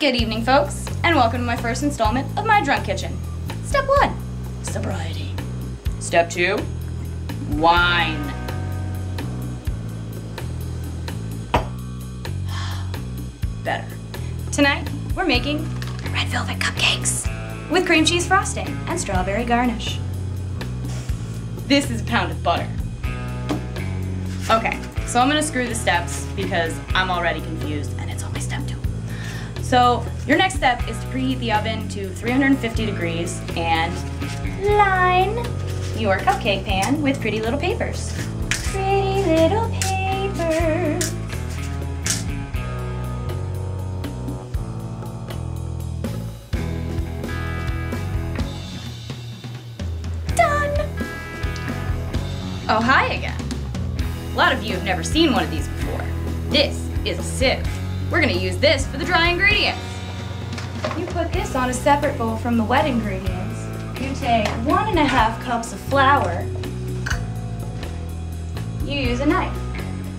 Good evening, folks, and welcome to my first installment of my drunk kitchen. Step 1, sobriety. Step 2, wine. Better. Tonight, we're making red velvet cupcakes with cream cheese frosting and strawberry garnish. This is a pound of butter. Okay, so I'm gonna screw the steps because I'm already confused and it's only step 2. So your next step is to preheat the oven to 350 degrees and line your cupcake pan with pretty little papers. Pretty little papers. Done! Oh, hi again. A lot of you have never seen one of these before. This is a sieve. We're gonna use this for the dry ingredients. You put this on a separate bowl from the wet ingredients. You take 1.5 cups of flour. You use a knife,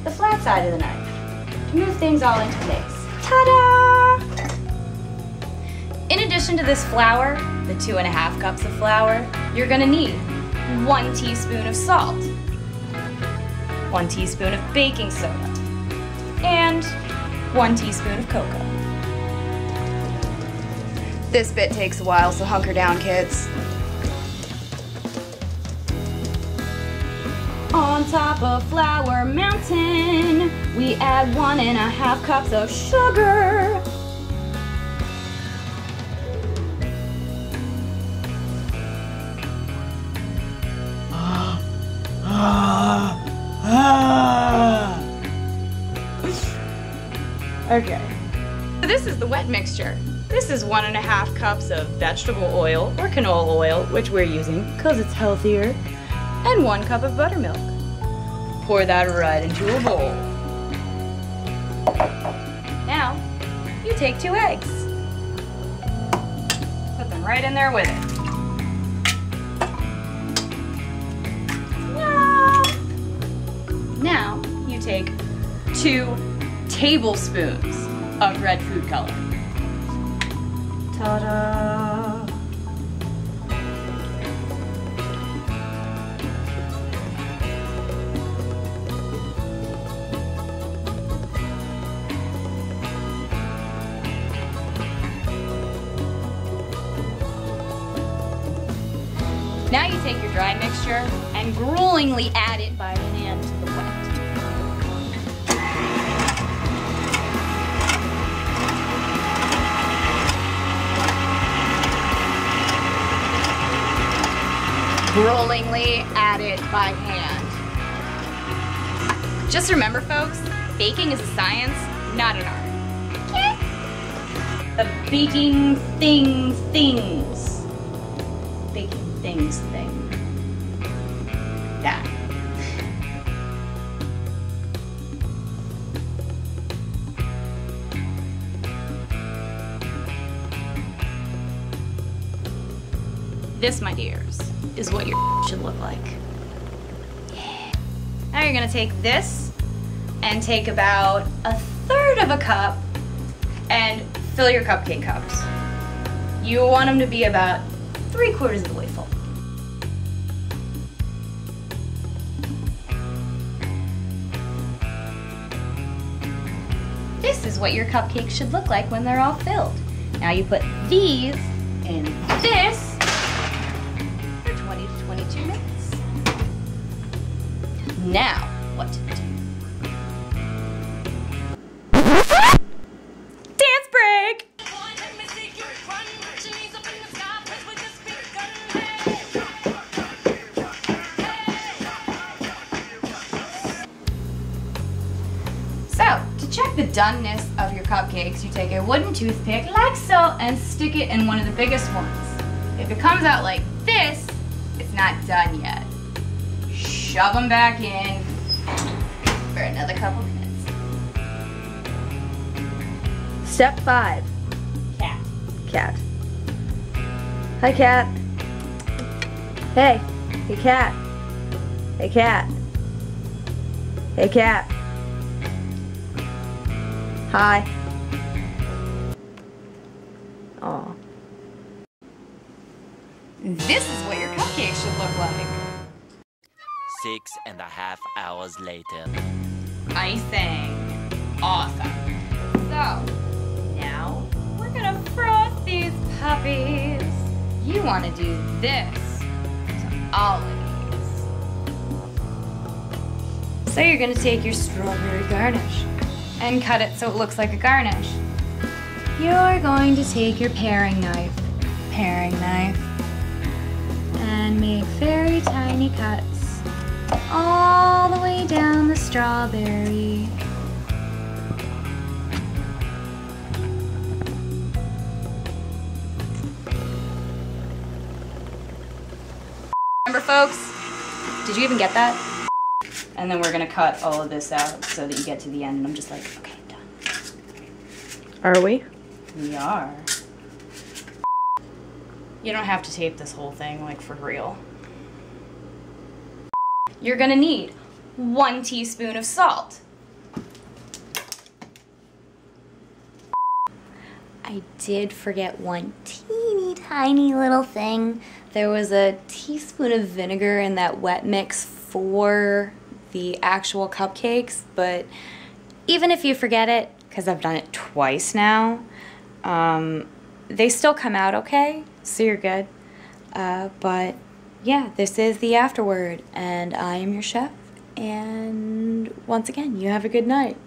the flat side of the knife, to move things all into place. Ta-da! In addition to this flour, the 2.5 cups of flour, you're gonna need 1 teaspoon of salt, 1 teaspoon of baking soda, and 1 teaspoon of cocoa. This bit takes a while, so hunker down, kids. On top of Flour Mountain, we add 1.5 cups of sugar. Okay. So this is the wet mixture. This is 1.5 cups of vegetable oil or canola oil, which we're using because it's healthier, and 1 cup of buttermilk. Pour that right into a bowl. Now, you take 2 eggs. Put them right in there with it. Now, you take 2 tablespoons of red food color. Ta-da! Now you take your dry mixture and gruelingly add it by hand to the wet. Gruelingly add it by hand. Just remember, folks, baking is a science, not an art. The baking things. Baking things thing. That. This, my dears, is what your should look like. Yeah. Now you're gonna take this and take about 1/3 of a cup and fill your cupcake cups. You want them to be about 3/4 of the way full. This is what your cupcakes should look like when they're all filled. Now you put these in this 20 to 22 minutes. Now, what to do? Dance break! So, to check the doneness of your cupcakes, you take a wooden toothpick like so and stick it in one of the biggest ones. If it comes out like this, it's not done yet. Shove them back in for another couple minutes. Step 5. Cat. Cat. Hi, cat. Hey. Hey, cat. Hey, cat. Hey, cat. Hi. Aw. This is what your cupcake should look like. 6.5 hours later. Icing. Awesome. So, now we're gonna frost these puppies. You wanna do this to all of these. So you're gonna take your strawberry garnish and cut it so it looks like a garnish. You're going to take your paring knife, and make very tiny cuts all the way down the strawberry. Remember, folks? Did you even get that? And then we're gonna cut all of this out so that you get to the end and I'm just like, okay, done. Are we? We are. You don't have to tape this whole thing, like, for real. You're gonna need 1 teaspoon of salt. I did forget one teeny tiny little thing. There was a teaspoon of vinegar in that wet mix for the actual cupcakes, but even if you forget it, because I've done it twice now, they still come out okay, so you're good. But yeah, this is the afterword, and I am your chef, and once again, you have a good night.